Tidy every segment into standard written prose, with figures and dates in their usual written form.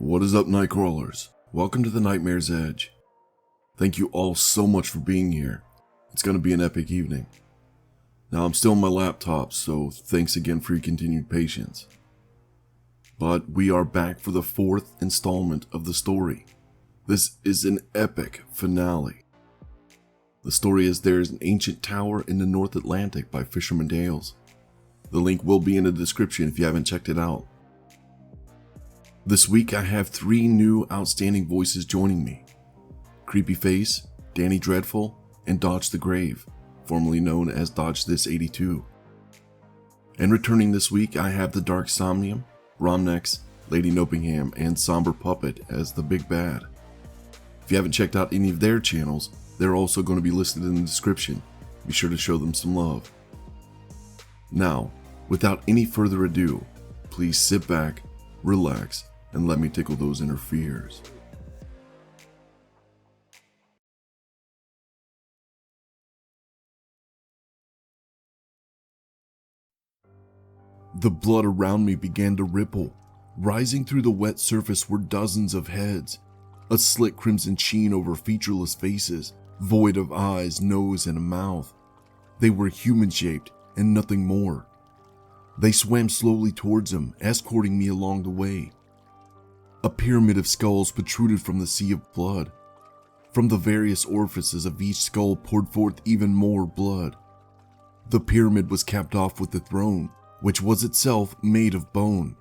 What is up, night crawlers? Welcome to the Nightmare's Edge. Thank you all so much for being here. It's going to be an epic evening. Now, I'm still on my laptop, so thanks again for your continued patience. But we are back for the fourth installment of the story. This is an epic finale. The story is There is an Ancient Tower in the North Atlantic by FishermanTales. The link will be in the description if you haven't checked it out. This week I have 3 new outstanding voices joining me. Creepyface, Danie Dreadful, and Dodge the Grave, formerly known as Dodge This 82. And returning this week I have the Dark Somnium, RomNex, Lady Nopeingham, and SomberPuppet as the big bad. If you haven't checked out any of their channels, they're also going to be listed in the description. Be sure to show them some love. Now, without any further ado, please sit back, relax, and let me tickle those inner fears. The blood around me began to ripple. Rising through the wet surface were dozens of heads, a slick crimson sheen over featureless faces, void of eyes, nose, and a mouth. They were human-shaped and nothing more. They swam slowly towards him, escorting me along the way. A pyramid of skulls protruded from the sea of blood. From the various orifices of each skull poured forth even more blood. The pyramid was capped off with the throne, which was itself made of bone.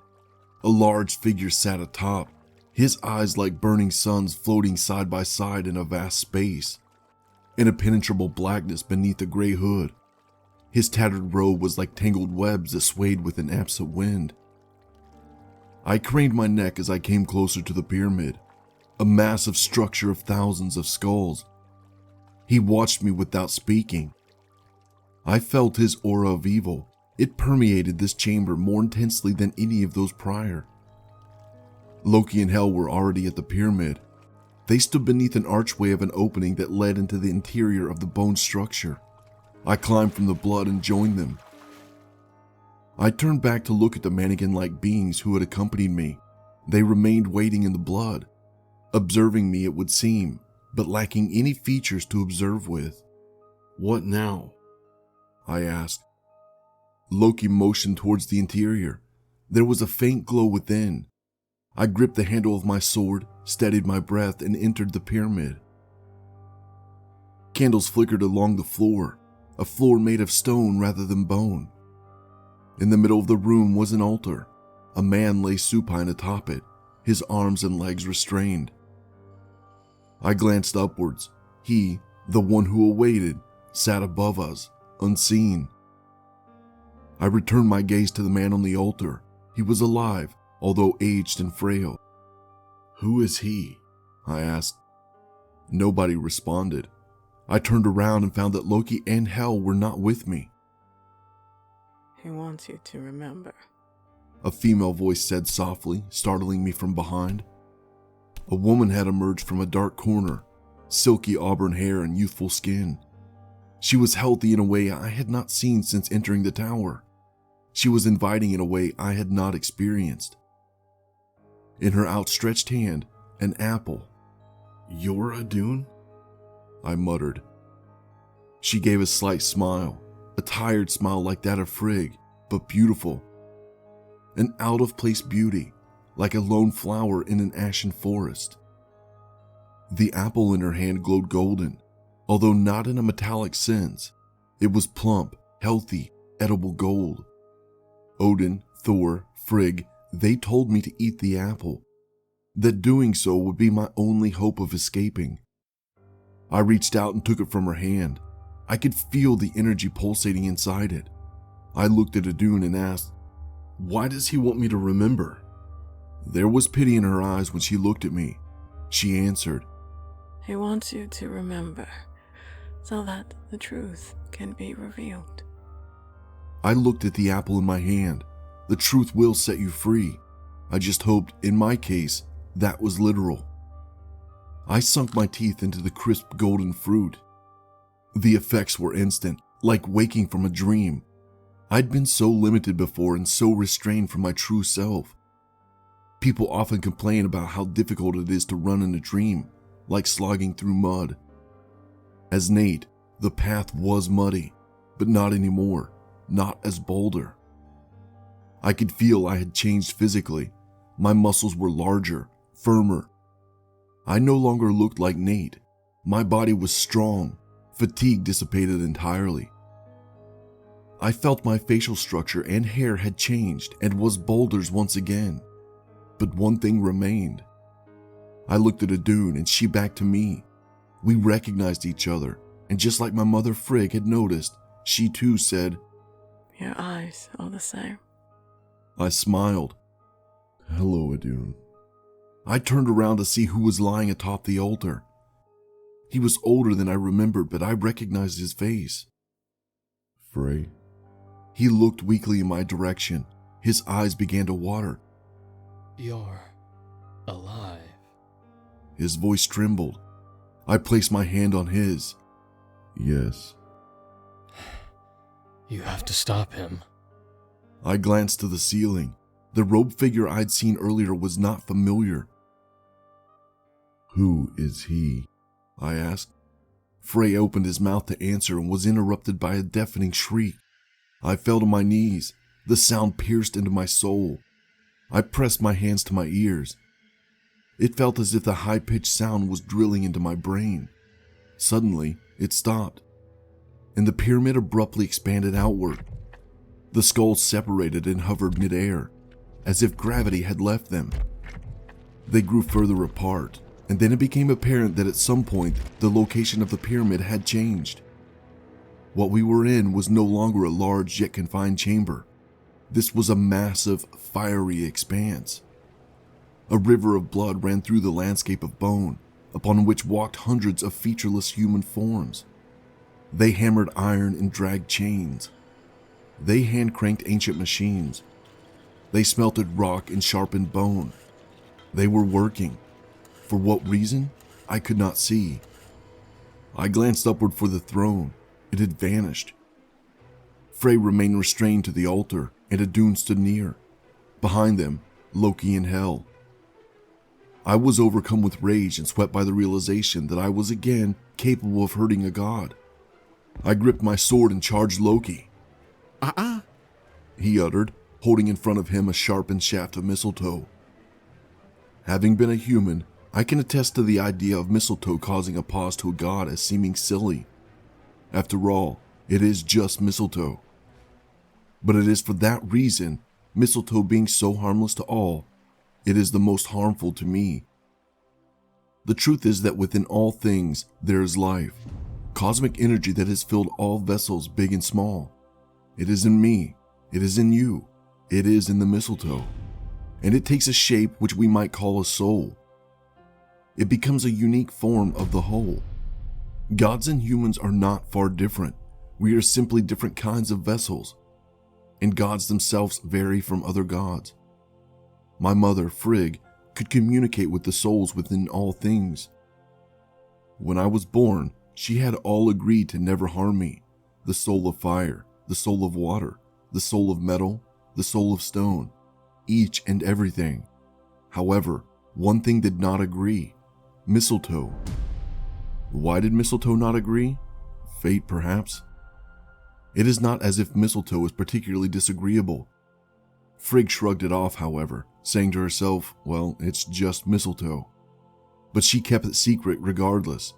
A large figure sat atop, his eyes like burning suns floating side by side in a vast space. An impenetrable blackness beneath a gray hood. His tattered robe was like tangled webs that swayed with an absent wind. I craned my neck as I came closer to the pyramid, a massive structure of thousands of skulls. He watched me without speaking. I felt his aura of evil. It permeated this chamber more intensely than any of those prior. Loki and Hel were already at the pyramid. They stood beneath an archway of an opening that led into the interior of the bone structure. I climbed from the blood and joined them. I turned back to look at the mannequin-like beings who had accompanied me. They remained waiting in the blood, observing me it would seem, but lacking any features to observe with. "What now?" I asked. Loki motioned towards the interior. There was a faint glow within. I gripped the handle of my sword, steadied my breath, and entered the pyramid. Candles flickered along the floor, a floor made of stone rather than bone. In the middle of the room was an altar. A man lay supine atop it, his arms and legs restrained. I glanced upwards. He, the one who awaited, sat above us, unseen. I returned my gaze to the man on the altar. He was alive, although aged and frail. "Who is he?" I asked. Nobody responded. I turned around and found that Loki and Hel were not with me. "He wants you to remember," a female voice said softly, startling me from behind. A woman had emerged from a dark corner, silky auburn hair and youthful skin. She was healthy in a way I had not seen since entering the tower. She was inviting in a way I had not experienced. In her outstretched hand, an apple. "You're a Dune?" I muttered. She gave a slight smile, a tired smile like that of Frigg, but beautiful. An out-of-place beauty, like a lone flower in an ashen forest. The apple in her hand glowed golden, although not in a metallic sense. It was plump, healthy, edible gold. Odin, Thor, Frigg, they told me to eat the apple, that doing so would be my only hope of escaping. I reached out and took it from her hand. I could feel the energy pulsating inside it. I looked at Adun and asked, "Why does he want me to remember?" There was pity in her eyes when she looked at me. She answered, "He wants you to remember so that the truth can be revealed." I looked at the apple in my hand. The truth will set you free. I just hoped, in my case, that was literal. I sunk my teeth into the crisp golden fruit. The effects were instant, like waking from a dream. I'd been so limited before and so restrained from my true self. People often complain about how difficult it is to run in a dream, like slogging through mud. As Nate, the path was muddy, but not anymore, not as boulder. I could feel I had changed physically. My muscles were larger, firmer. I no longer looked like Nate. My body was strong. Fatigue dissipated entirely. I felt my facial structure and hair had changed and was boulders once again. But one thing remained. I looked at Adun and she back to me. We recognized each other, and just like my mother Frigg had noticed, she too said, "Your eyes are the same." I smiled. "Hello, Adun." I turned around to see who was lying atop the altar. He was older than I remembered, but I recognized his face. "Frey?" He looked weakly in my direction. His eyes began to water. "You're alive." His voice trembled. I placed my hand on his. "Yes." "You have to stop him." I glanced to the ceiling. The robed figure I'd seen earlier was not familiar. "Who is he?" I asked. Frey opened his mouth to answer and was interrupted by a deafening shriek. I fell to my knees. The sound pierced into my soul. I pressed my hands to my ears. It felt as if the high-pitched sound was drilling into my brain. Suddenly, it stopped, and the pyramid abruptly expanded outward. The skulls separated and hovered midair, as if gravity had left them. They grew further apart, and then it became apparent that at some point, the location of the pyramid had changed. What we were in was no longer a large yet confined chamber. This was a massive, fiery expanse. A river of blood ran through the landscape of bone, upon which walked hundreds of featureless human forms. They hammered iron and dragged chains. They hand-cranked ancient machines. They smelted rock and sharpened bone. They were working. For what reason? I could not see. I glanced upward for the throne. It had vanished. Frey remained restrained to the altar, and Adun stood near. Behind them, Loki and Hel. I was overcome with rage and swept by the realization that I was again capable of hurting a god. I gripped my sword and charged Loki. He uttered, holding in front of him a sharpened shaft of mistletoe. Having been a human, I can attest to the idea of mistletoe causing a pause to a god as seeming silly. After all, it is just mistletoe. But it is for that reason, mistletoe being so harmless to all, it is the most harmful to me. The truth is that within all things there is life, cosmic energy that has filled all vessels big and small. It is in me, it is in you, it is in the mistletoe, and it takes a shape which we might call a soul. It becomes a unique form of the whole. Gods and humans are not far different. We are simply different kinds of vessels, and gods themselves vary from other gods. My mother, Frigg, could communicate with the souls within all things. When I was born, she had all agreed to never harm me. The soul of fire, the soul of water, the soul of metal, the soul of stone, each and everything. However, one thing did not agree: mistletoe. Why did mistletoe not agree? Fate, perhaps. It is not as if mistletoe is particularly disagreeable. Frigg shrugged it off, however, saying to herself, well, it's just mistletoe. But she kept it secret regardless.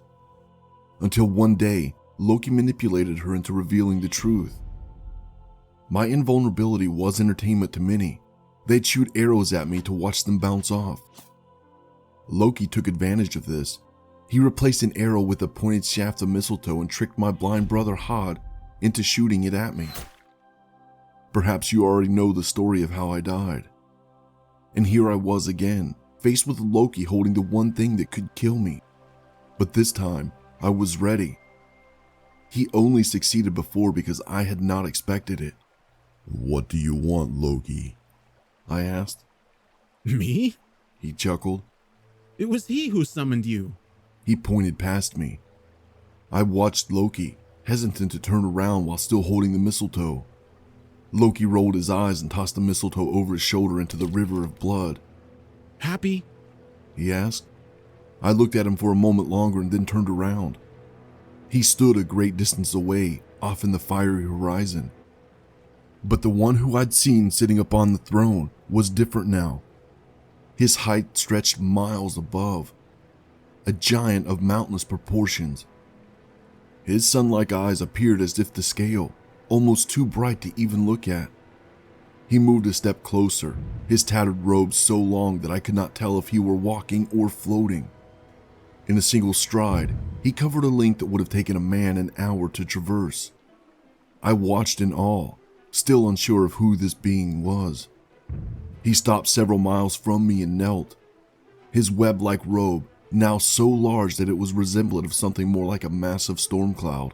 Until one day, Loki manipulated her into revealing the truth. My invulnerability was entertainment to many. They'd shoot arrows at me to watch them bounce off. Loki took advantage of this. He replaced an arrow with a pointed shaft of mistletoe and tricked my blind brother Hod into shooting it at me. Perhaps you already know the story of how I died. And here I was again, faced with Loki holding the one thing that could kill me. But this time, I was ready. He only succeeded before because I had not expected it. "What do you want, Loki?" I asked. "Me?" He chuckled. "It was he who summoned you." He pointed past me. I watched Loki, hesitant to turn around while still holding the mistletoe. Loki rolled his eyes and tossed the mistletoe over his shoulder into the river of blood. Happy? He asked. I looked at him for a moment longer and then turned around. He stood a great distance away, off in the fiery horizon. But the one who I'd seen sitting upon the throne was different now. His height stretched miles above, a giant of mountainous proportions. His sun-like eyes appeared as if to scale, almost too bright to even look at. He moved a step closer, his tattered robes so long that I could not tell if he were walking or floating. In a single stride, he covered a length that would have taken a man an hour to traverse. I watched in awe, still unsure of who this being was. He stopped several miles from me and knelt. His web-like robe, now so large that it was resemblant of something more like a massive storm cloud.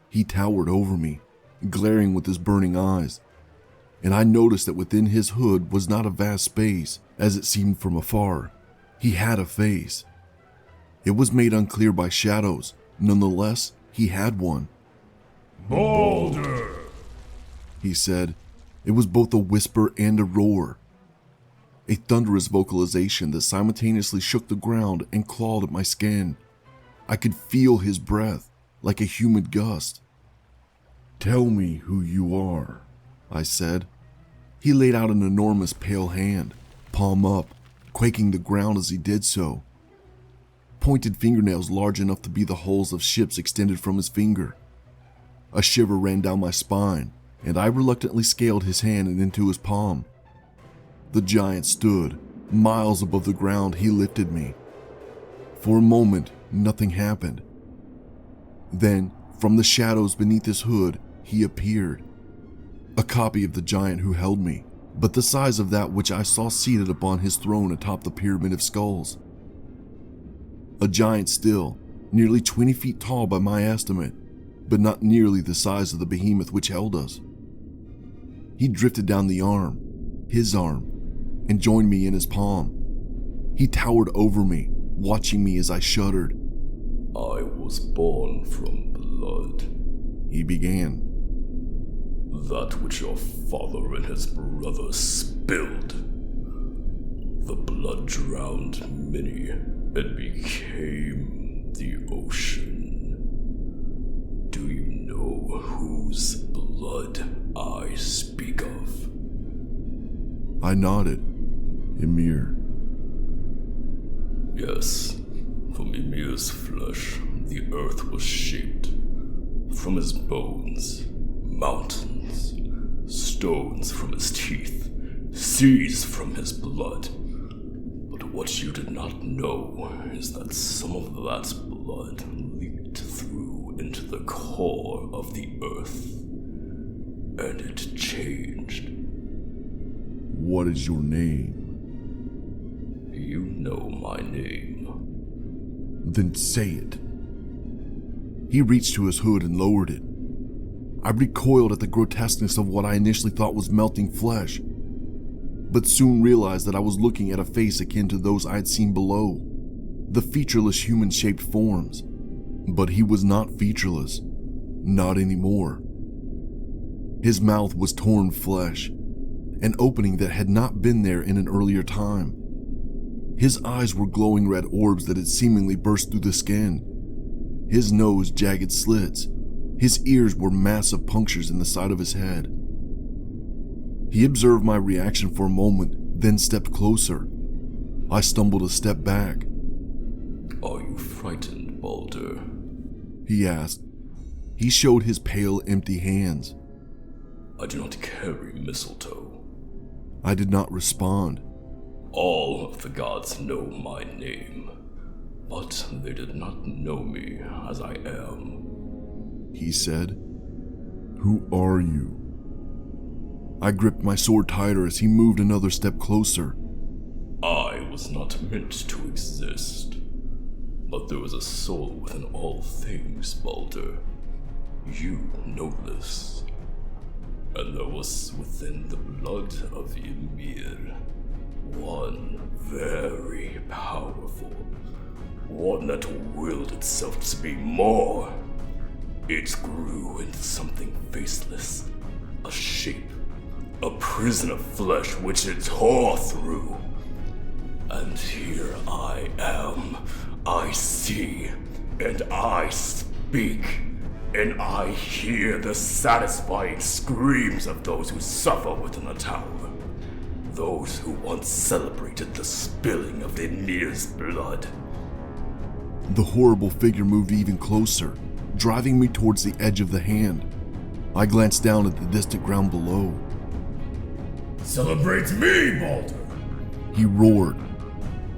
He towered over me, glaring with his burning eyes, and I noticed that within his hood was not a vast space, as it seemed from afar. He had a face. It was made unclear by shadows, nonetheless, he had one. Balder! He said. It was both a whisper and a roar. A thunderous vocalization that simultaneously shook the ground and clawed at my skin. I could feel his breath, like a humid gust. "Tell me who you are," I said. He laid out an enormous pale hand, palm up, quaking the ground as he did so. Pointed fingernails large enough to be the hulls of ships extended from his finger. A shiver ran down my spine, and I reluctantly scaled his hand and into his palm. The giant stood. Miles above the ground, he lifted me. For a moment, nothing happened. Then, from the shadows beneath his hood, he appeared. A copy of the giant who held me, but the size of that which I saw seated upon his throne atop the pyramid of skulls. A giant still, nearly 20 feet tall by my estimate, but not nearly the size of the behemoth which held us. He drifted down the arm, his arm, and joined me in his palm. He towered over me, watching me as I shuddered. I was born from blood. He began. That which your father and his brothers spilled. The blood drowned many and became the ocean. Do you know whose blood I speak of? I nodded. Ymir. Yes, from Ymir's flesh, the earth was shaped. From his bones, mountains, stones from his teeth, seas from his blood. But what you did not know is that some of that blood leaked through into the core of the earth, and it changed. What is your name? You know my name. Then say it. He reached to his hood and lowered it. I recoiled at the grotesqueness of what I initially thought was melting flesh, but soon realized that I was looking at a face akin to those I had seen below, the featureless human-shaped forms. But he was not featureless, not anymore. His mouth was torn flesh, an opening that had not been there in an earlier time. His eyes were glowing red orbs that had seemingly burst through the skin. His nose jagged slits. His ears were massive punctures in the side of his head. He observed my reaction for a moment, then stepped closer. I stumbled a step back. Are you frightened, Balder? He asked. He showed his pale, empty hands. I do not carry mistletoe. I did not respond. All of the gods know my name, but they did not know me as I am. He said. Who are you? I gripped my sword tighter as he moved another step closer. I was not meant to exist, but there was a soul within all things, Balder. You know this. And there was within the blood of Ymir one very powerful, one that willed itself to be more. It grew into something faceless, a shape, a prison of flesh which it tore through. And here I am. I see, and I speak, and I hear the satisfying screams of those who suffer within the tower. Those who once celebrated the spilling of Danie's blood. The horrible figure moved even closer, driving me towards the edge of the hand. I glanced down at the distant ground below. Celebrate me, Balder! He roared.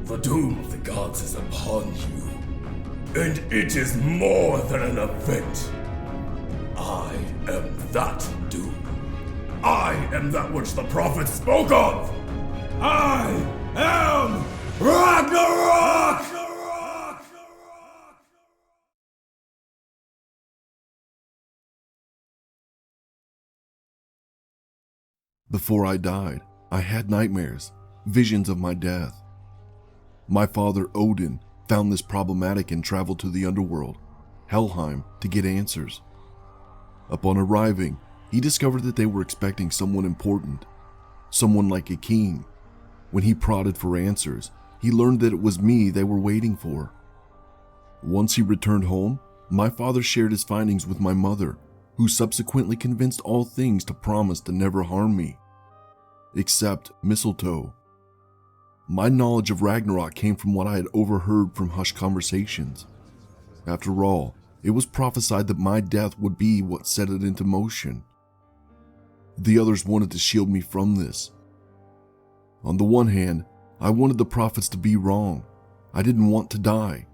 The doom of the gods is upon you, and it is more than an event. I am that doom. I am that which the prophets spoke of. I am Ragnarok! Before I died, I had nightmares, visions of my death. My father, Odin, found this problematic and traveled to the underworld, Helheim, to get answers. Upon arriving, he discovered that they were expecting someone important, someone like a king. When he prodded for answers, he learned that it was me they were waiting for. Once he returned home, my father shared his findings with my mother, who subsequently convinced all things to promise to never harm me. Except mistletoe. My knowledge of Ragnarok came from what I had overheard from hushed conversations. After all, it was prophesied that my death would be what set it into motion. The others wanted to shield me from this. On the one hand, I wanted the prophets to be wrong. I didn't want to die.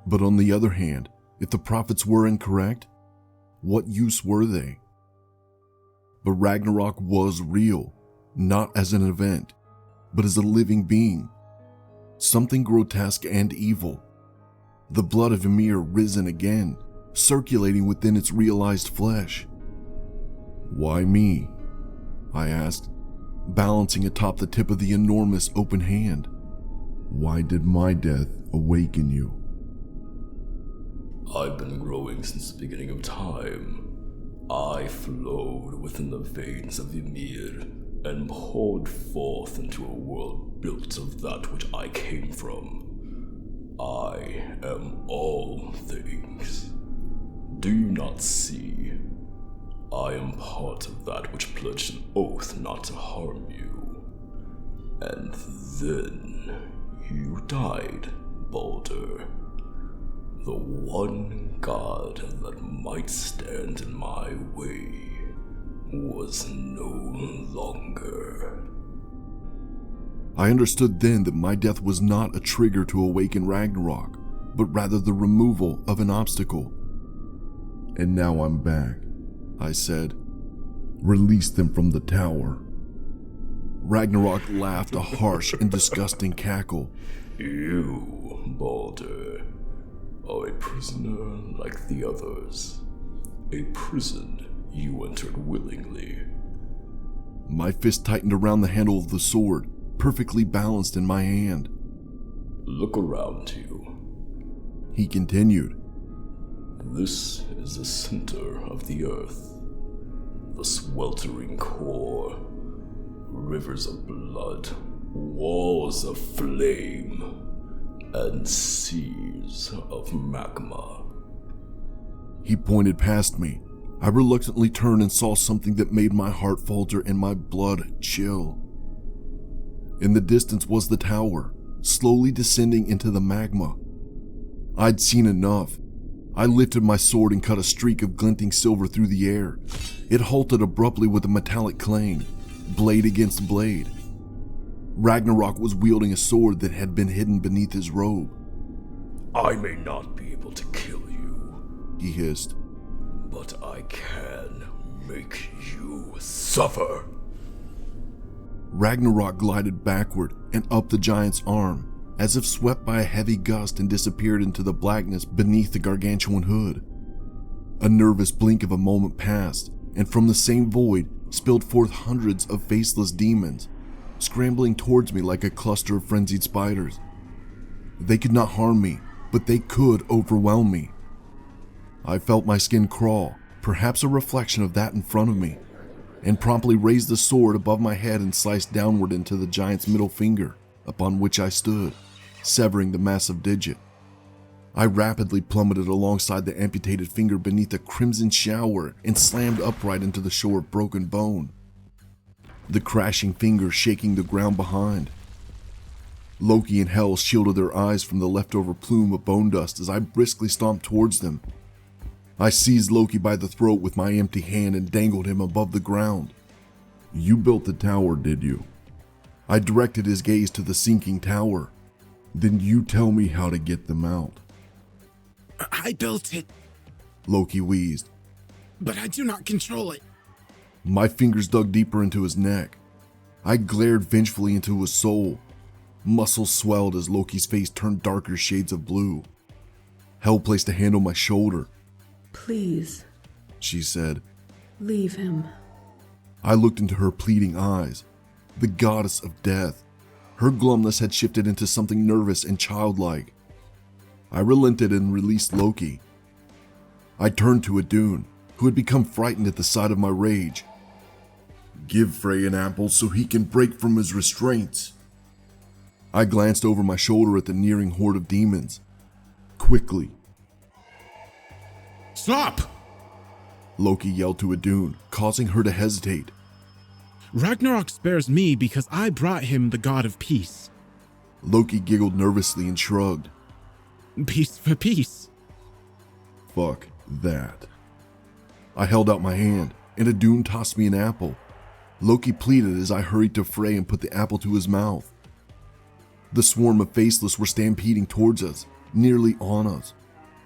But on the other hand, if the prophets were incorrect, what use were they? But Ragnarok was real, not as an event, but as a living being. Something grotesque and evil. The blood of Ymir risen again, circulating within its realized flesh. Why me? I asked, balancing atop the tip of the enormous open hand. Why did my death awaken you? I've been growing since the beginning of time. I flowed within the veins of Ymir and poured forth into a world built of that which I came from. I am all things. Do you not see? I am part of that which pledged an oath not to harm you. And then you died, Balder. The one god that might stand in my way was no longer. I understood then that my death was not a trigger to awaken Ragnarok, but rather the removal of an obstacle. And now I'm back, I said. Release them from the tower. Ragnarok laughed a harsh and disgusting cackle. You, Balder, are a prisoner like the others. A prison you entered willingly. My fist tightened around the handle of the sword, perfectly balanced in my hand. Look around you. He continued. This is the center of the earth. The sweltering core. Rivers of blood. Walls of flame. And seas of magma. He pointed past me. I reluctantly turned and saw something that made my heart falter and my blood chill. In the distance was the tower, slowly descending into the magma. I'd seen enough. I lifted my sword and cut a streak of glinting silver through the air. It halted abruptly with a metallic clang, blade against blade. Ragnarok was wielding a sword that had been hidden beneath his robe. I may not be able to kill you, he hissed, but I can make you suffer. Ragnarok glided backward and up the giant's arm, as if swept by a heavy gust, and disappeared into the blackness beneath the gargantuan hood. A nervous blink of a moment passed, and from the same void spilled forth hundreds of faceless demons, scrambling towards me like a cluster of frenzied spiders. They could not harm me, but they could overwhelm me. I felt my skin crawl, perhaps a reflection of that in front of me, and promptly raised the sword above my head and sliced downward into the giant's middle finger, upon which I stood, severing the massive digit. I rapidly plummeted alongside the amputated finger beneath a crimson shower and slammed upright into the shore of broken bone, the crashing finger shaking the ground behind. Loki and Hel shielded their eyes from the leftover plume of bone dust as I briskly stomped towards them. I seized Loki by the throat with my empty hand and dangled him above the ground. "You built the tower, did you?" I directed his gaze to the sinking tower. "Then you tell me how to get them out." I built it, Loki wheezed. but I do not control it. My fingers dug deeper into his neck. I glared vengefully into his soul. Muscles swelled as Loki's face turned darker shades of blue. Hel placed a hand on my shoulder. Please, She said. leave him. I looked into her pleading eyes. The goddess of death. Her glumness had shifted into something nervous and childlike. I relented and released Loki. I turned to Idun, who had become frightened at the sight of my rage. "Give Frey an apple so he can break from his restraints." I glanced over my shoulder at the nearing horde of demons. "Quickly," Stop! Loki yelled to Idun, causing her to hesitate. Ragnarok spares me because I brought him the god of peace. Loki giggled nervously and shrugged. Peace for peace. "Fuck that." I held out my hand, and Idun tossed me an apple. Loki pleaded as I hurried to Frey and put the apple to his mouth. The swarm of faceless were stampeding towards us, nearly on us.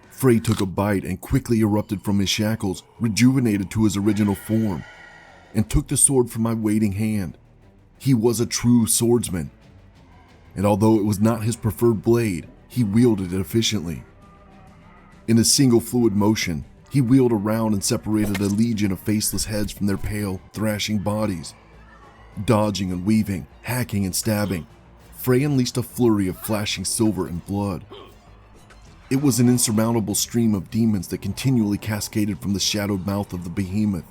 Frey took a bite and quickly erupted from his shackles, rejuvenated to his original form, and took the sword from my waiting hand. He was a true swordsman, and although it was not his preferred blade, he wielded it efficiently. In a single fluid motion, he wheeled around and separated a legion of faceless heads from their pale, thrashing bodies. Dodging and weaving, hacking and stabbing, Frey unleashed a flurry of flashing silver and blood. It was an insurmountable stream of demons that continually cascaded from the shadowed mouth of the behemoth,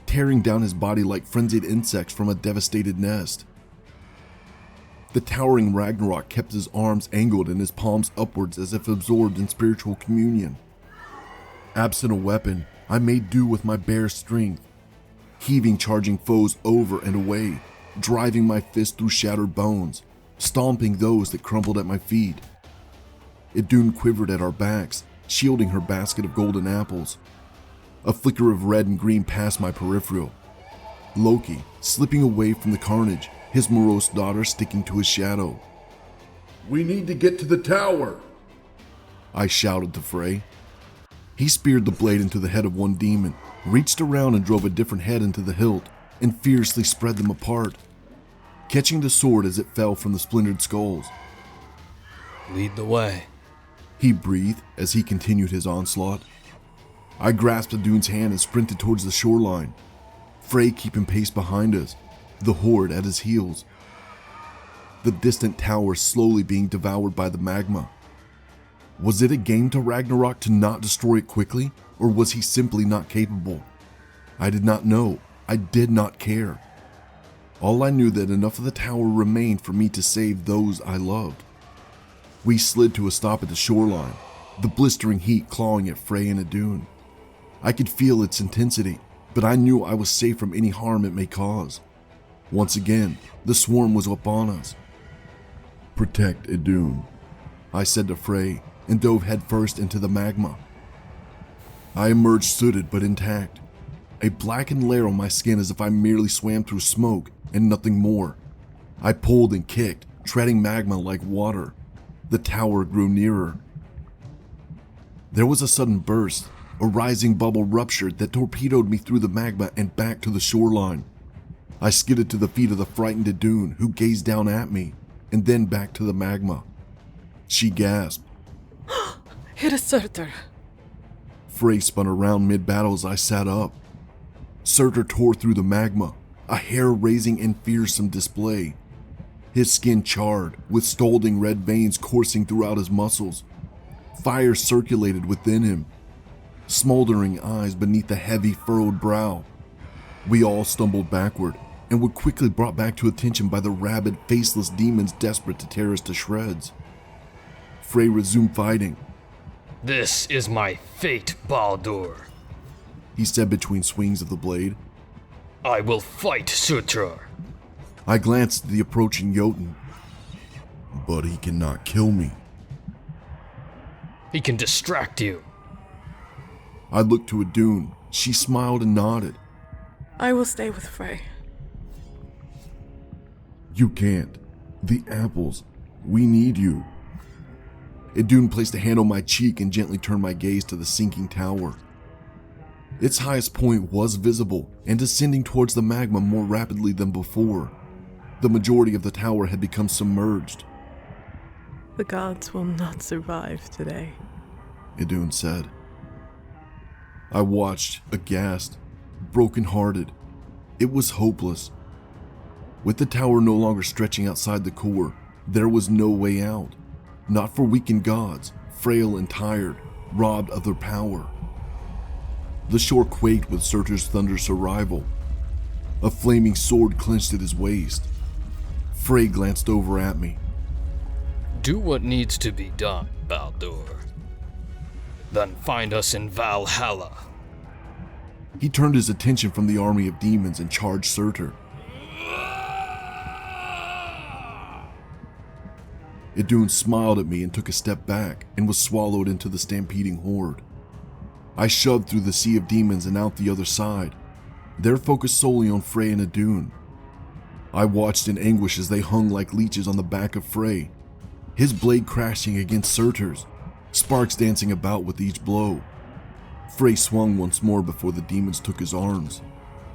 tearing down his body like frenzied insects from a devastated nest. The towering Ragnarok kept his arms angled and his palms upwards as if absorbed in spiritual communion. Absent a weapon, I made do with my bare strength, heaving charging foes over and away, driving my fist through shattered bones, stomping those that crumpled at my feet. Idun quivered at our backs, shielding her basket of golden apples. A flicker of red and green passed my peripheral. Loki, slipping away from the carnage, his morose daughter sticking to his shadow. "We need to get to the tower," I shouted to Frey. He speared the blade into the head of one demon, reached around and drove a different head into the hilt, and fiercely spread them apart, catching the sword as it fell from the splintered skulls. Lead the way. He breathed as he continued his onslaught. I grasped Idun's hand and sprinted towards the shoreline, Frey keeping pace behind us, the horde at his heels. The distant tower slowly being devoured by the magma. Was it a game to Ragnarok to not destroy it quickly, or was he simply not capable? I did not know. I did not care. All I knew that enough of the tower remained for me to save those I loved. We slid to a stop at the shoreline, the blistering heat clawing at Frey and Idun. I could feel its intensity, but I knew I was safe from any harm it may cause. Once again, the swarm was upon us. "Protect Idun," I said to Frey, and dove headfirst into the magma. I emerged sooted but intact, a blackened layer on my skin as if I merely swam through smoke and nothing more. I pulled and kicked, treading magma like water. The tower grew nearer. There was a sudden burst. A rising bubble ruptured that torpedoed me through the magma and back to the shoreline. I skidded to the feet of the frightened Idun, who gazed down at me, and then back to the magma. She gasped. Hit a Surtur. Frey spun around mid-battle as I sat up. Surtur tore through the magma, a hair-raising and fearsome display. His skin charred, with scalding red veins coursing throughout his muscles. Fire circulated within him, smoldering eyes beneath the heavy, furrowed brow. We all stumbled backward, and were quickly brought back to attention by the rabid, faceless demons desperate to tear us to shreds. Frey resumed fighting. This is my fate, Baldur. He said between swings of the blade. I will fight Surtur. I glanced at the approaching Jotun. But he cannot kill me. He can distract you. I looked to Adun. She smiled and nodded. I will stay with Frey. You can't. The apples. We need you. Adun placed a hand on my cheek and gently turned my gaze to the sinking tower. Its highest point was visible and descending towards the magma more rapidly than before. The majority of the tower had become submerged. The gods will not survive today, Idun said. I watched, aghast, broken-hearted. It was hopeless. With the tower no longer stretching outside the core, there was no way out. Not for weakened gods, frail and tired, robbed of their power. The shore quaked with Surtur's thunderous arrival. A flaming sword clenched at his waist. Frey glanced over at me. Do what needs to be done, Baldur. Then find us in Valhalla. He turned his attention from the army of demons and charged Surtur. Idun smiled at me and took a step back and was swallowed into the stampeding horde. I shoved through the sea of demons and out the other side, their focus solely on Frey and Idun. I watched in anguish as they hung like leeches on the back of Frey, his blade crashing against Surtur's, sparks dancing about with each blow. Frey swung once more before the demons took his arms,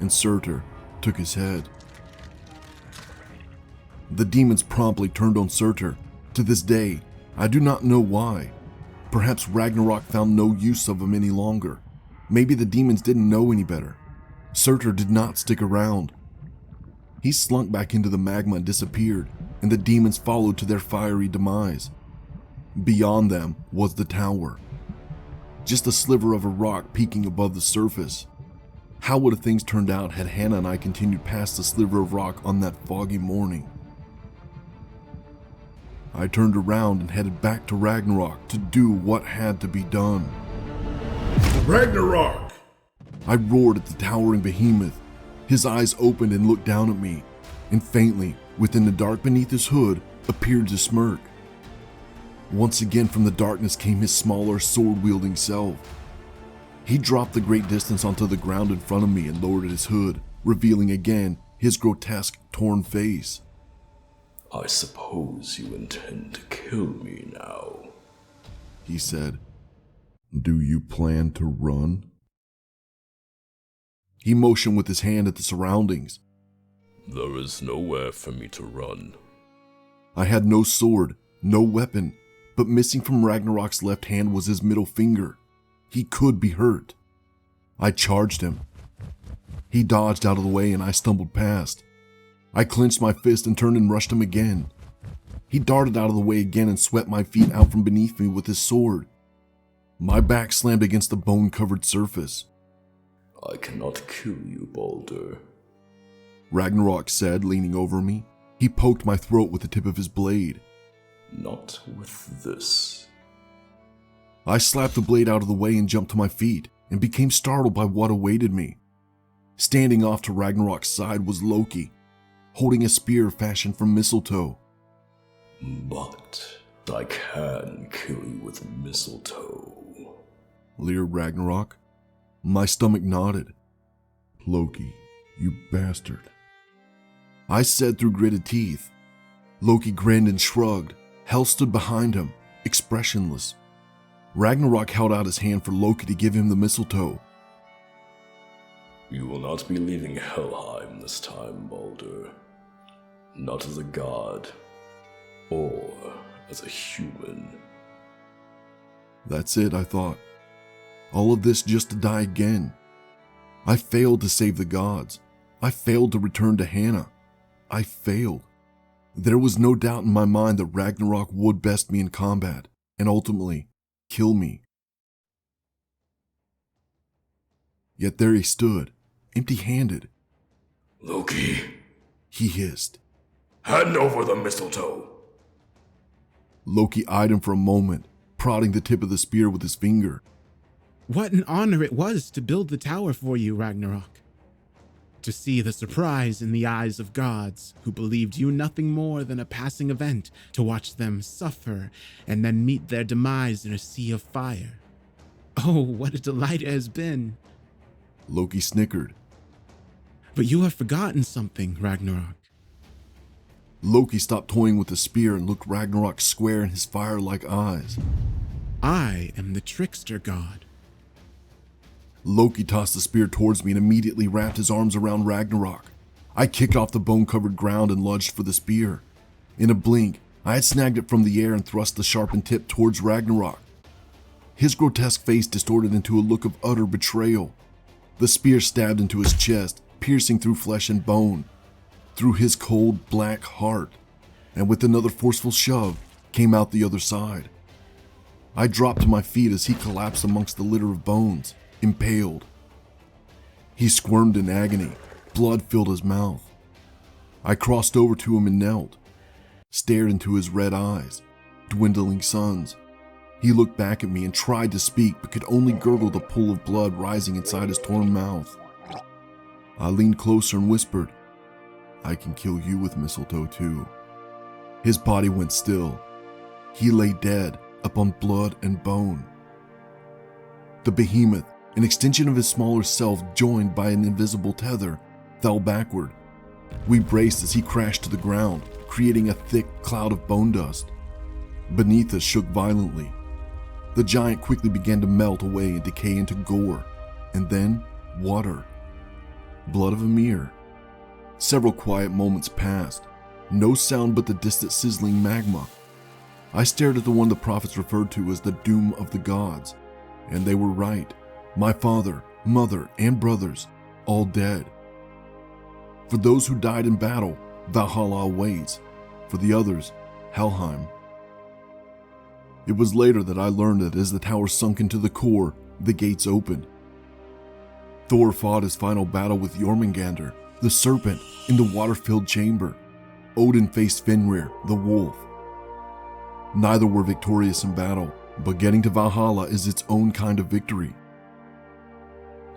and Surtur took his head. The demons promptly turned on Surtur. To this day, I do not know why. Perhaps Ragnarok found no use of him any longer. Maybe the demons didn't know any better. Surtur did not stick around. He slunk back into the magma and disappeared, and the demons followed to their fiery demise. Beyond them was the tower. Just a sliver of a rock peeking above the surface. How would have things turned out had Hannah and I continued past the sliver of rock on that foggy morning? I turned around and headed back to Ragnarok to do what had to be done. Ragnarok! I roared at the towering behemoth. His eyes opened and looked down at me, and faintly, within the dark beneath his hood, appeared to smirk. Once again from the darkness came his smaller, sword-wielding self. He dropped the great distance onto the ground in front of me and lowered his hood, revealing again his grotesque, torn face. I suppose you intend to kill me now, he said. Do you plan to run? He motioned with his hand at the surroundings. There is nowhere for me to run. I had no sword, no weapon, but missing from Ragnarok's left hand was his middle finger. He could be hurt. I charged him. He dodged out of the way and I stumbled past. I clenched my fist and turned and rushed him again. He darted out of the way again and swept my feet out from beneath me with his sword. My back slammed against the bone-covered surface. I cannot kill you, Baldur. Ragnarok said, leaning over me. He poked my throat with the tip of his blade. Not with this. I slapped the blade out of the way and jumped to my feet and became startled by what awaited me. Standing off to Ragnarok's side was Loki, holding a spear fashioned from mistletoe. But I can kill you with mistletoe, leered Ragnarok. My stomach nodded. Loki, you bastard, I said through gritted teeth. Loki grinned and shrugged. Hel stood behind him, expressionless. Ragnarok held out his hand for Loki to give him the mistletoe. You will not be leaving Helheim this time, Baldur. Not as a god, or as a human. That's it, I thought. All of this just to die again. I failed to save the gods. I failed to return to Hannah. I failed. There was no doubt in my mind that Ragnarok would best me in combat, and ultimately, kill me. Yet there he stood, empty-handed. Loki, he hissed. Hand over the mistletoe. Loki eyed him for a moment, prodding the tip of the spear with his finger. What an honor it was to build the tower for you, Ragnarok. To see the surprise in the eyes of gods who believed you nothing more than a passing event, to watch them suffer and then meet their demise in a sea of fire. Oh, what a delight it has been. Loki snickered. But you have forgotten something, Ragnarok. Loki stopped toying with the spear and looked Ragnarok square in his fire-like eyes. I am the trickster god. Loki tossed the spear towards me and immediately wrapped his arms around Ragnarok. I kicked off the bone-covered ground and lunged for the spear. In a blink, I had snagged it from the air and thrust the sharpened tip towards Ragnarok. His grotesque face distorted into a look of utter betrayal. The spear stabbed into his chest, piercing through flesh and bone, through his cold, black heart, and with another forceful shove, came out the other side. I dropped to my feet as he collapsed amongst the litter of bones, impaled. He squirmed in agony, blood filled his mouth. I crossed over to him and knelt, stared into his red eyes, dwindling suns. He looked back at me and tried to speak, but could only gurgle the pool of blood rising inside his torn mouth. I leaned closer and whispered, I can kill you with mistletoe too. His body went still. He lay dead upon blood and bone. The behemoth, an extension of his smaller self joined by an invisible tether, fell backward. We braced as he crashed to the ground, creating a thick cloud of bone dust. Beneath us shook violently. The giant quickly began to melt away and decay into gore, and then water. Blood of a mirror. Several quiet moments passed, no sound but the distant sizzling magma. I stared at the one the prophets referred to as the doom of the gods, and they were right. My father, mother, and brothers, all dead. For those who died in battle, Valhalla awaits. For the others, Helheim. It was later that I learned that as the tower sunk into the core, the gates opened. Thor fought his final battle with Jormungandr, the serpent, in the water-filled chamber. Odin faced Fenrir, the wolf. Neither were victorious in battle, but getting to Valhalla is its own kind of victory.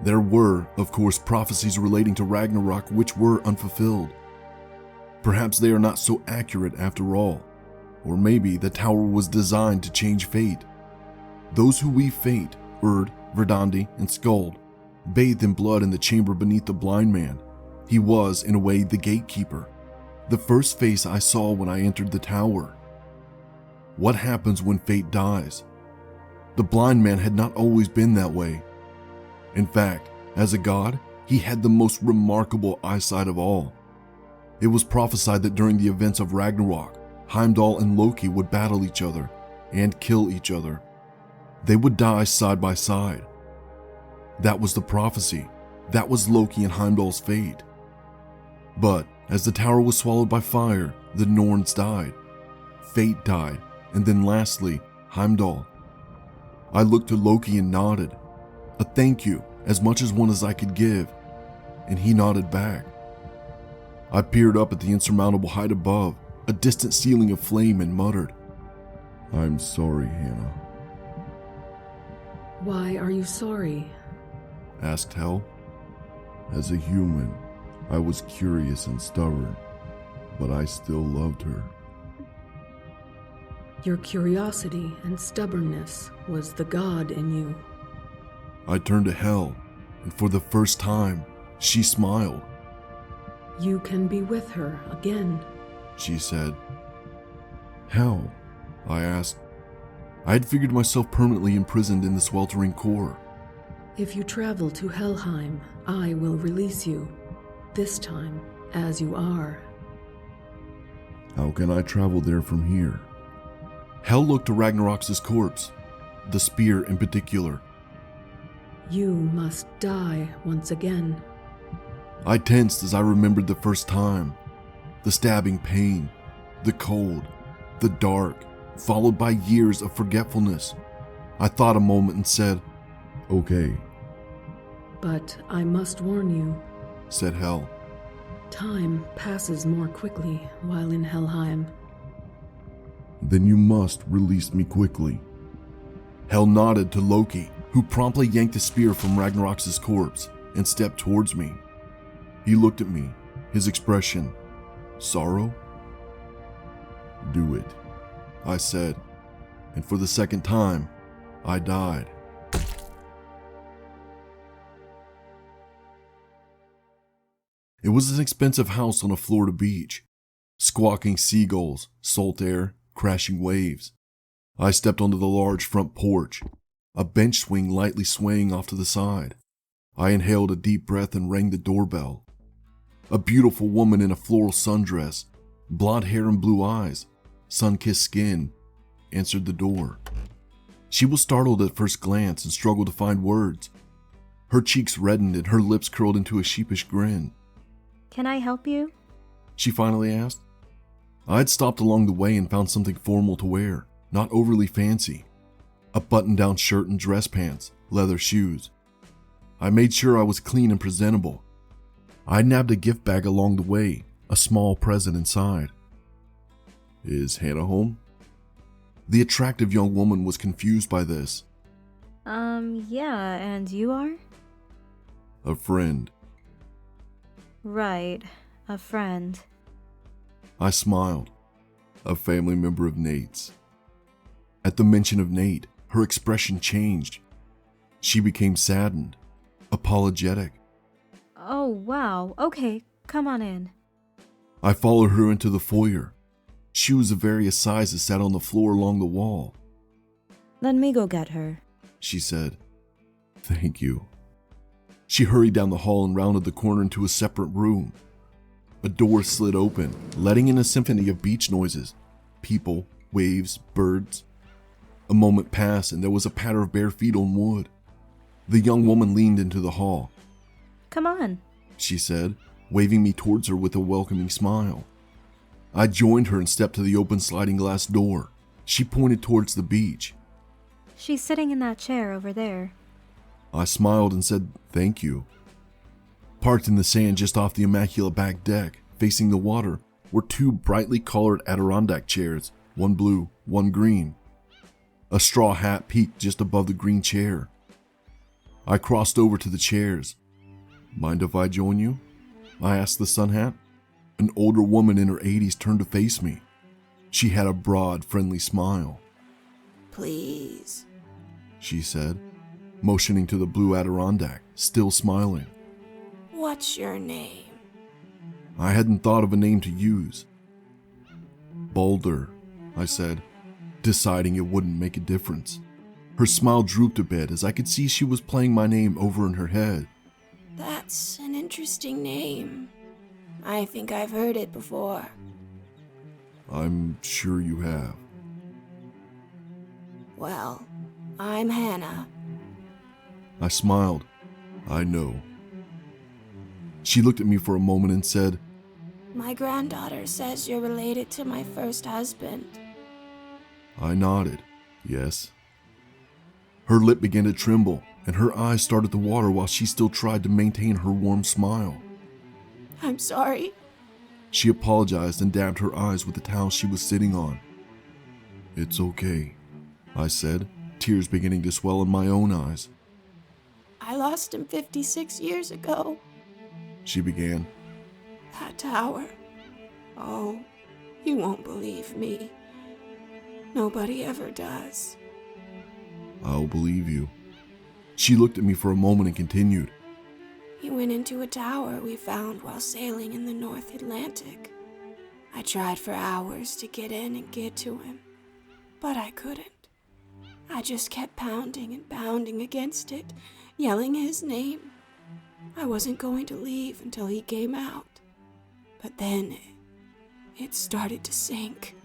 There were, of course, prophecies relating to Ragnarok which were unfulfilled. Perhaps they are not so accurate after all. Or maybe the tower was designed to change fate. Those who weave fate, Urd, Verdandi, and Skuld, bathed in blood in the chamber beneath the blind man. He was, in a way, the gatekeeper, the first face I saw when I entered the tower. What happens when fate dies? The blind man had not always been that way. In fact, as a god, he had the most remarkable eyesight of all. It was prophesied that during the events of Ragnarok, Heimdall and Loki would battle each other and kill each other. They would die side by side. That was the prophecy. That was Loki and Heimdall's fate. But as the tower was swallowed by fire, the Norns died. Fate died, and then lastly, Heimdall. I looked to Loki and nodded. A thank you, as much as one as I could give, and he nodded back. I peered up at the insurmountable height above, a distant ceiling of flame, and muttered, I'm sorry, Hannah. Why are you sorry? Asked Hel. As a human, I was curious and stubborn, but I still loved her. Your curiosity and stubbornness was the god in you. I turned to Hel, and for the first time, she smiled. You can be with her again, she said. How? I asked. I had figured myself permanently imprisoned in the sweltering core. If you travel to Helheim, I will release you, this time as you are. How can I travel there from here? Hel looked to Ragnarok's corpse, the spear in particular. You must die once again. I tensed as I remembered the first time. The stabbing pain, the cold, the dark, followed by years of forgetfulness. I thought a moment and said, Okay. But I must warn you, said Hel. Time passes more quickly while in Helheim. Then you must release me quickly. Hel nodded to Loki, who promptly yanked a spear from Ragnarok's corpse and stepped towards me. He looked at me, his expression, sorrow? Do it, I said, and for the second time, I died. It was an expensive house on a Florida beach. Squawking seagulls, salt air, crashing waves. I stepped onto the large front porch, a bench swing lightly swaying off to the side. I inhaled a deep breath and rang the doorbell. A beautiful woman in a floral sundress, blonde hair and blue eyes, sun-kissed skin, answered the door. She was startled at first glance and struggled to find words. Her cheeks reddened and her lips curled into a sheepish grin. Can I help you? She finally asked. I had stopped along the way and found something formal to wear, not overly fancy. A button-down shirt and dress pants, leather shoes. I made sure I was clean and presentable. I nabbed a gift bag along the way, a small present inside. Is Hannah home? The attractive young woman was confused by this. Yeah, and you are? A friend. Right, a friend. I smiled. A family member of Nate's. At the mention of Nate, her expression changed. She became saddened, apologetic. Oh, wow. Okay, come on in. I followed her into the foyer. Shoes of various sizes sat on the floor along the wall. Let me go get her, she said. Thank you. She hurried down the hall and rounded the corner into a separate room. A door slid open, letting in a symphony of beach noises. People, waves, birds. A moment passed and there was a patter of bare feet on wood. The young woman leaned into the hall. Come on, she said, waving me towards her with a welcoming smile. I joined her and stepped to the open sliding glass door. She pointed towards the beach. She's sitting in that chair over there. I smiled and said, thank you. Parked in the sand just off the immaculate back deck, facing the water, were two brightly colored Adirondack chairs, one blue, one green. A straw hat peaked just above the green chair. I crossed over to the chairs. Mind if I join you? I asked the sun hat. An older woman in her 80s turned to face me. She had a broad, friendly smile. Please, she said, motioning to the blue Adirondack, still smiling. What's your name? I hadn't thought of a name to use. Balder, I said, deciding it wouldn't make a difference. Her smile drooped a bit as I could see she was playing my name over in her head. That's an interesting name. I think I've heard it before. I'm sure you have. Well, I'm Hannah. I smiled. I know. She looked at me for a moment and said, My granddaughter says you're related to my first husband. I nodded. Yes. Her lip began to tremble, and her eyes started to water while she still tried to maintain her warm smile. I'm sorry. She apologized and dabbed her eyes with the towel she was sitting on. It's okay, I said, tears beginning to swell in my own eyes. I lost him 56 years ago. She began. That tower. Oh, you won't believe me. Nobody ever does. I'll believe you. She looked at me for a moment and continued. He went into a tower we found while sailing in the North Atlantic. I tried for hours to get in and get to him, but I couldn't. I just kept pounding and pounding against it, yelling his name. I wasn't going to leave until he came out, but then it started to sink.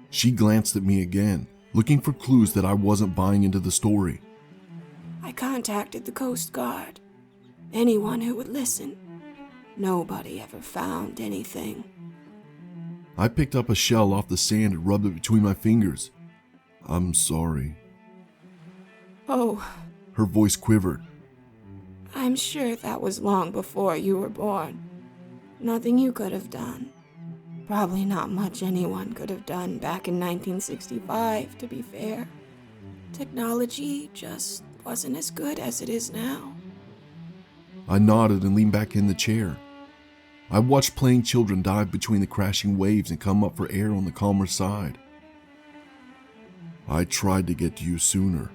She glanced at me again, looking for clues that I wasn't buying into the story. I contacted the Coast Guard. Anyone who would listen. Nobody ever found anything. I picked up a shell off the sand and rubbed it between my fingers. I'm sorry. Oh, her voice quivered. I'm sure that was long before you were born. Nothing you could have done. Probably not much anyone could have done back in 1965, to be fair. Technology just wasn't as good as it is now. I nodded and leaned back in the chair. I watched playing children dive between the crashing waves and come up for air on the calmer side. I tried to get to you sooner,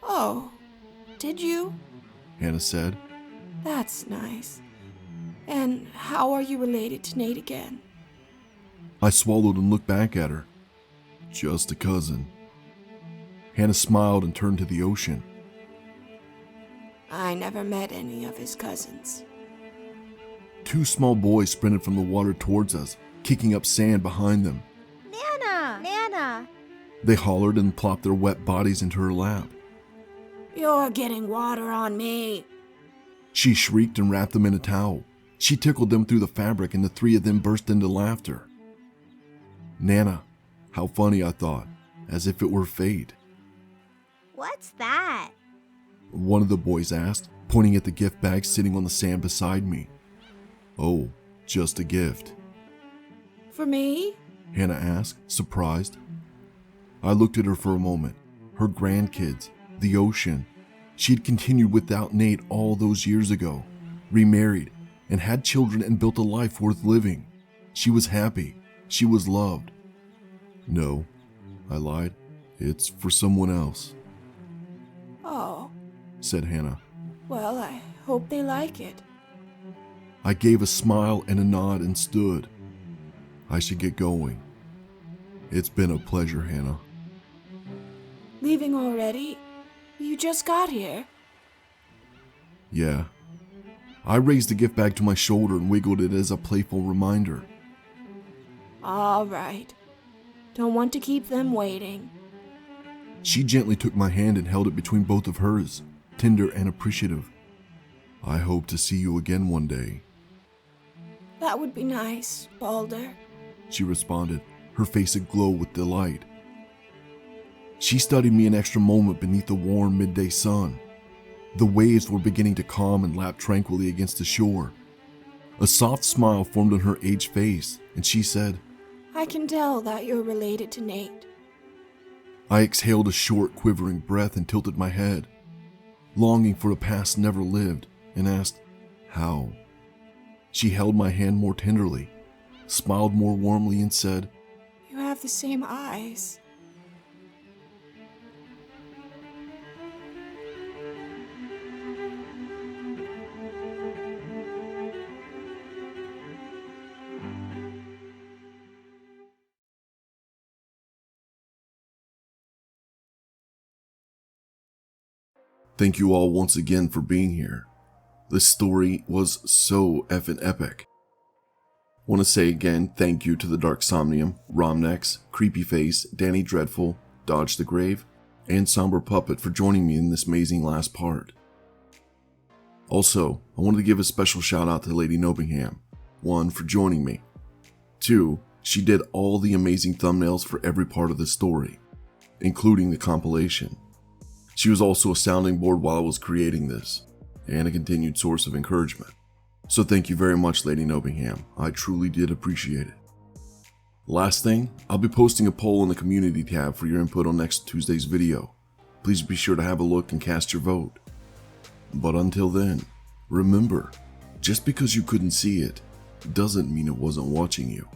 Oh, did you? Hannah said. That's nice. And how are you related to Nate again? I swallowed and looked back at her. Just a cousin. Hannah smiled and turned to the ocean. I never met any of his cousins. Two small boys sprinted from the water towards us, kicking up sand behind them. Nana! Nana! They hollered and plopped their wet bodies into her lap. You're getting water on me. She shrieked and wrapped them in a towel. She tickled them through the fabric and the three of them burst into laughter. Nana, how funny, I thought, as if it were fate. What's that? One of the boys asked, pointing at the gift bag sitting on the sand beside me. Oh, just a gift. For me? Hannah asked, surprised. I looked at her for a moment. Her grandkids, the ocean. She had continued without Nate all those years ago, remarried, and had children and built a life worth living. She was happy. She was loved. No, I lied. It's for someone else, Oh, said Hannah. well, I hope they like it. I gave a smile and a nod and stood. I should get going. It's been a pleasure, Hannah. Leaving already? You just got here. Yeah. I raised the gift bag to my shoulder and wiggled it as a playful reminder. All right. Don't want to keep them waiting. She gently took my hand and held it between both of hers, tender and appreciative. I hope to see you again one day, That would be nice, Balder. she responded, her face aglow with delight. She studied me an extra moment beneath the warm midday sun. The waves were beginning to calm and lap tranquilly against the shore. A soft smile formed on her aged face, and she said, I can tell that you're related to Nate. I exhaled a short, quivering breath and tilted my head, longing for a past never lived, and asked, how? She held my hand more tenderly, smiled more warmly, and said, You have the same eyes. Thank you all once again for being here. This story was so effing epic. Want to say again thank you to the Dark Somnium, RomNex, Creepyface, Danie Dreadful, Dodge the Grave, and SomberPuppet for joining me in this amazing last part. Also, I wanted to give a special shout out to Lady Nopeingham. 1, for joining me. 2, she did all the amazing thumbnails for every part of the story, including the compilation. She was also a sounding board while I was creating this, and a continued source of encouragement. So thank you very much, Lady Nopeingham. I truly did appreciate it. Last thing, I'll be posting a poll in the community tab for your input on next Tuesday's video. Please be sure to have a look and cast your vote. But until then, remember, just because you couldn't see it, doesn't mean it wasn't watching you.